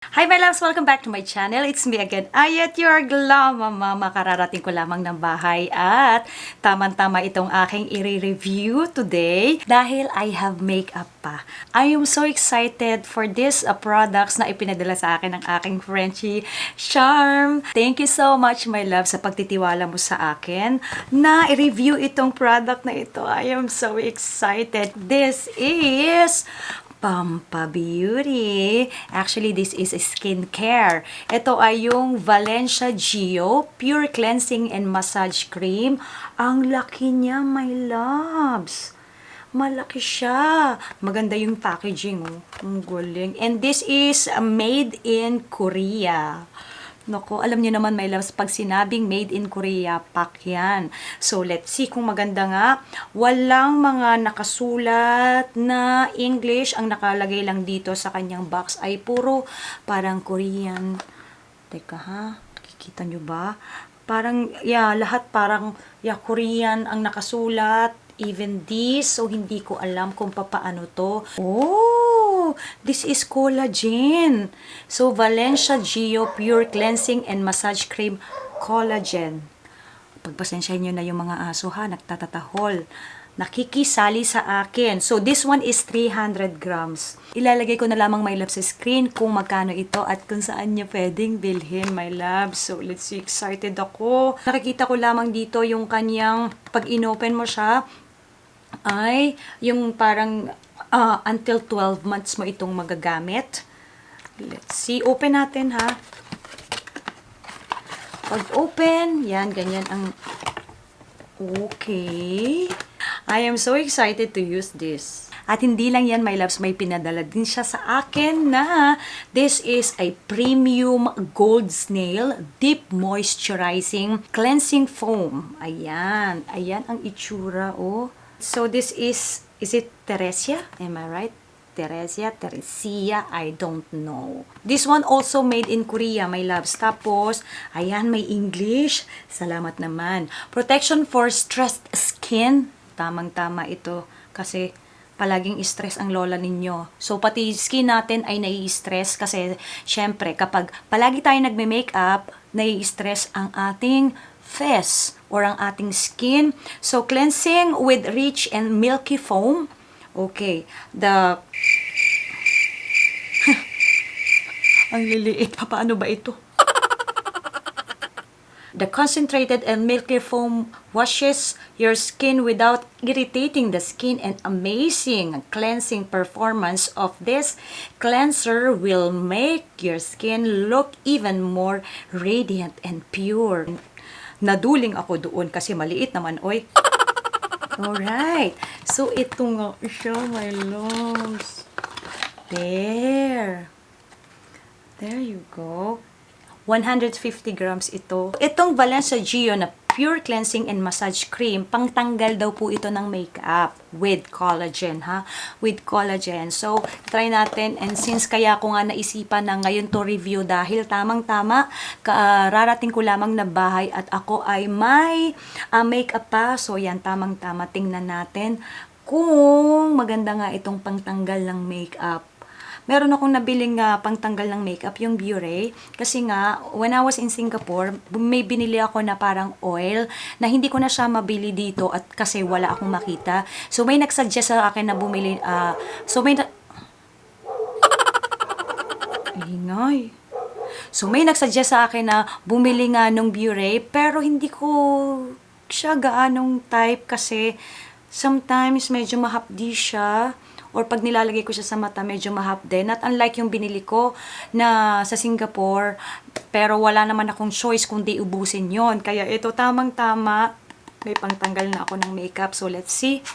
Hi my loves! Welcome back to my channel. It's me again, Ayat, your glam mama. Kararating ko lamang ng bahay at tamang-tama itong aking i-review today dahil I have makeup pa. I am so excited for this products na ipinadala sa akin ng aking Frenchie Charm. Thank you so much my love sa pagtitiwala mo sa akin na i-review itong product na ito. I am so excited. This is Pampa Beauty. Actually, this is skincare. Ito ay yung Valencia Geo Pure Cleansing and Massage Cream. Ang laki niya, my loves. Malaki siya. Maganda yung packaging. Oh. Ang galing. And this is made in Korea. Nako, alam niyo naman my loves, pag sinabing made in Korea, pak yan. So, let's see kung maganda nga. Walang mga nakasulat na English. Ang nakalagay lang dito sa kanyang box ay puro parang Korean. Teka ha, nakikita nyo ba? Parang, lahat parang, Korean ang nakasulat. Even this, so hindi ko alam kung paano to. Oh, this is collagen. So, Valencia Geo Pure Cleansing and Massage Cream Collagen. Pagpasensyahin nyo na yung mga aso ha, nagtatatahol. Nakikisali sa akin. So, this one is 300 grams. Ilalagay ko na lamang my love sa screen kung magkano ito at kung saan nyo pwedeng bilhin my love. So, let's see, excited ako. Nakikita ko lamang dito yung kanyang, pag inopen mo siya, ay yung parang until 12 months mo itong magagamit. Let's see. Open natin ha. Pag open, yan, ganyan ang okay. I am so excited to use this. At hindi lang yan, my loves, may pinadala din siya sa akin na this is a premium gold snail deep moisturizing cleansing foam. Ayan. Ayan ang itsura, oh. So, this is it Teresia? Am I right? Teresia, I don't know. This one also made in Korea, my loves. Tapos, ayan, may English. Salamat naman. Protection for stressed skin. Tamang-tama ito. Kasi, palaging stress ang lola ninyo. So, pati skin natin ay nai-stress kasi, syempre, kapag palagi tayo nagme-makeup, nai-stress ang ating face or ang ating skin. So, cleansing with rich and milky foam. Okay. Ang liliit. Paano ba ito? The concentrated and milky foam washes your skin without irritating the skin, and amazing cleansing performance of this cleanser will make your skin look even more radiant and pure. Naduling ako doon kasi maliit naman, oy. Alright. So, ito nga siya, my loves. There. There you go. 150 grams ito. Itong Valencia Geo na Pure Cleansing and Massage Cream, pangtanggal daw po ito ng makeup with collagen, ha? With collagen. So, try natin. And since kaya ko nga naisipan na ngayon to review dahil tamang-tama, rarating ko lamang na bahay at ako ay may makeup pa. So, yan, tamang-tama. Tingnan natin kung maganda nga itong pangtanggal ng makeup. Meron akong nabiling pangtanggal ng makeup, yung Bure. Kasi nga, when I was in Singapore, may binili ako na parang oil na hindi ko na siya mabili dito at kasi wala akong makita. So, may nagsuggest sa akin na bumili. Ingay. So, may nagsuggest sa akin na bumili nga nung Bure, pero hindi ko siya gaanong type kasi sometimes medyo mahapdi siya. Or pag nilalagay ko siya sa mata, medyo mahapde. Not unlike yung binili ko na sa Singapore. Pero wala naman akong choice kundi ubusin yon. Kaya ito, tamang-tama. May pangtanggal na ako ng makeup. So, let's see.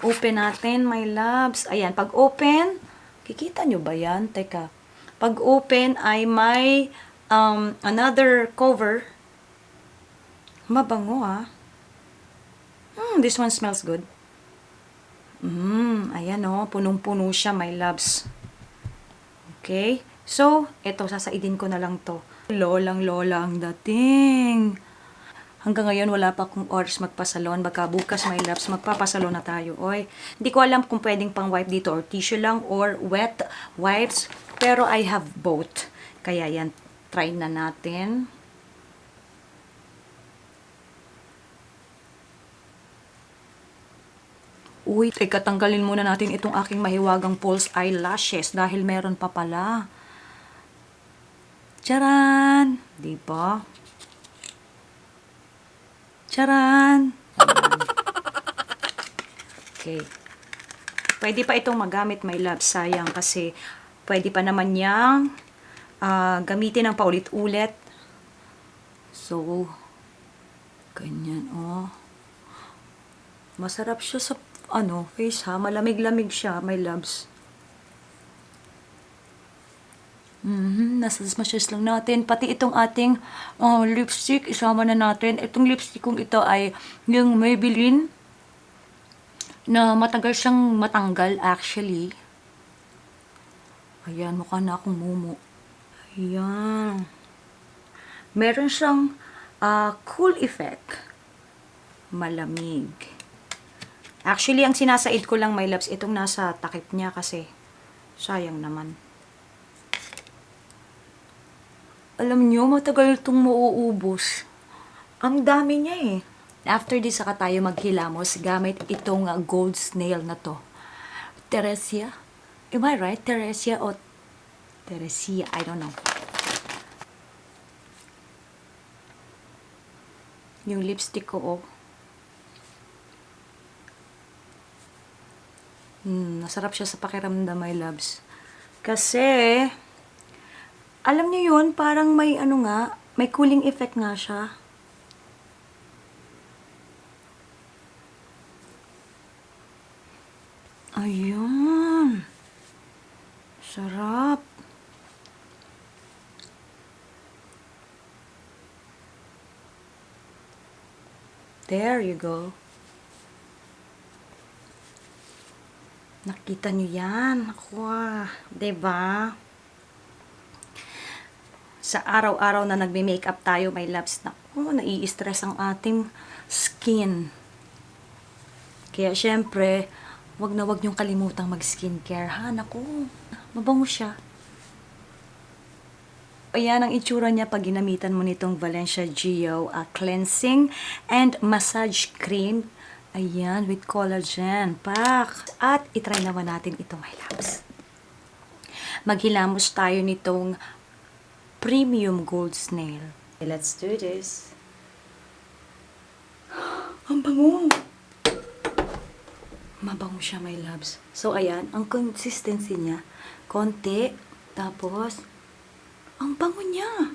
Open natin, my loves. Ayan, pag open, kikita nyo ba yan? Teka. Pag open ay may another cover. Mabango, ah. This one smells good. Ayan o, punong-puno siya, my loves. Okay? So, eto, sasaidin ko na lang to. Lolang-lola ang dating. Hanggang ngayon, wala pa akong oras magpasalon. Baka bukas, my loves, magpapasalon na tayo. Oy, hindi ko alam kung pwedeng pang wipe dito or tissue lang or wet wipes. Pero I have both. Kaya yan, try na natin. Uy, teka, tanggalin muna natin itong aking mahiwagang false eyelashes dahil meron pa pala. Charan! Diba? Charan! Okay. Pwede pa itong magamit, my love. Sayang kasi pwede pa naman niyang gamitin ng paulit-ulit. So, ganyan, oh. Masarap siya sa, face ha. Malamig-lamig siya, my loves. Nasa smashes lang natin. Pati itong ating lipstick, isama na natin. Itong lipstick kong ito ay yung Maybelline na matagal siyang matanggal actually. Ayan, mukha na akong mumu. Ayan. Meron siyang cool effect. Malamig. Actually, ang sinasaid ko lang, my loves, itong nasa takip niya kasi sayang naman. Alam nyo, matagal itong mauubos. Ang dami niya eh. After this, saka tayo maghilamos gamit itong gold snail na to. Teresia? Am I right? Teresia o Teresia? I don't know. Yung lipstick ko, oh. Nasarap siya sa pakiramdam, my loves. Kasi, alam niyo yun, parang may may cooling effect nga siya. Ayan. Sarap. There you go. Nakita niyo yan? Ako, diba? Sa araw-araw na nagme-makeup tayo, my loves, naku, nai-stress ang ating skin. Kaya syempre, wag na wag niyong kalimutang mag-skincare, ha? Naku, mabango siya. Ayan ang itsura niya pag ginamitan mo nitong Valencia Geo cleansing and massage cream. Ayan, with collagen. Pak! At itry naman natin ito, my loves. Maghilamos tayo nitong premium gold snail. Okay, let's do this. Ang bango! Mabango siya, my loves. So, ayan, ang consistency niya, konti, tapos, ang bango niya.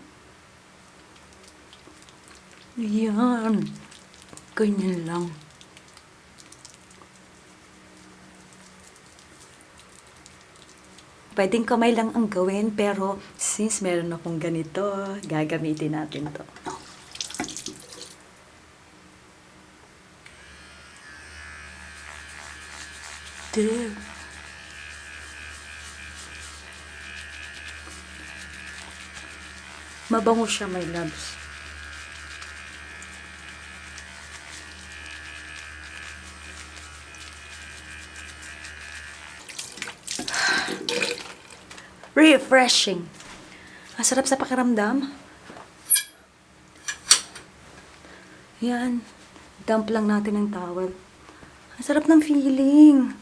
Ayan. Ganyan lang. Pwedeng kamay lang ang gawin, pero since meron akong ganito, gagamitin natin to. Dude. Mabango siya, my loves. Refreshing. Masarap sa pakiramdam. Yan. Dump lang natin ng towel. Ang sarap ng feeling.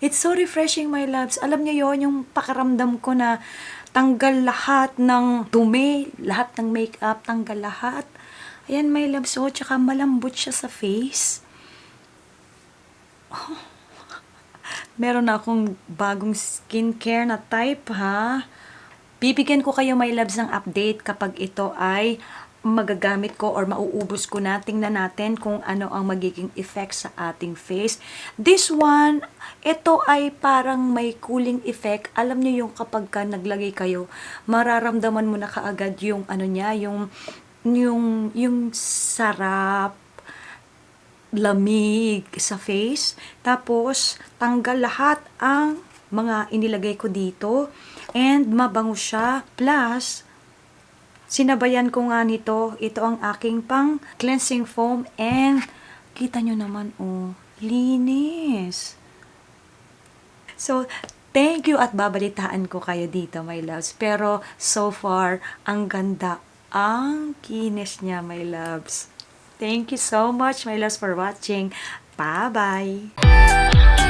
It's so refreshing, my loves. Alam niyo yon, yung pakiramdam ko na tanggal lahat ng dumi, lahat ng makeup, tanggal lahat. Ayan, my loves. Oh, tsaka malambot siya sa face. Oh. Meron na akong bagong skincare na type, ha? Bibigyan ko kayo, my loves, ng update kapag ito ay magagamit ko or mauubos ko na. Tingnan natin kung ano ang magiging effect sa ating face. This one, ito ay parang may cooling effect. Alam niyo yung kapag ka naglagay kayo, mararamdaman mo na kaagad yung ano niya, yung sarap, lamig sa face. Tapos, tanggal lahat ang mga inilagay ko dito. And mabango siya. Plus, sinabayan ko nga nito, ito ang aking pang cleansing foam. And, kita nyo naman, oh, linis. So, Thank you at babalitaan ko kayo dito, my loves. Pero so far, ang ganda. Ang kinis niya, my loves. Thank you so much, my loves, for watching. Bye-bye!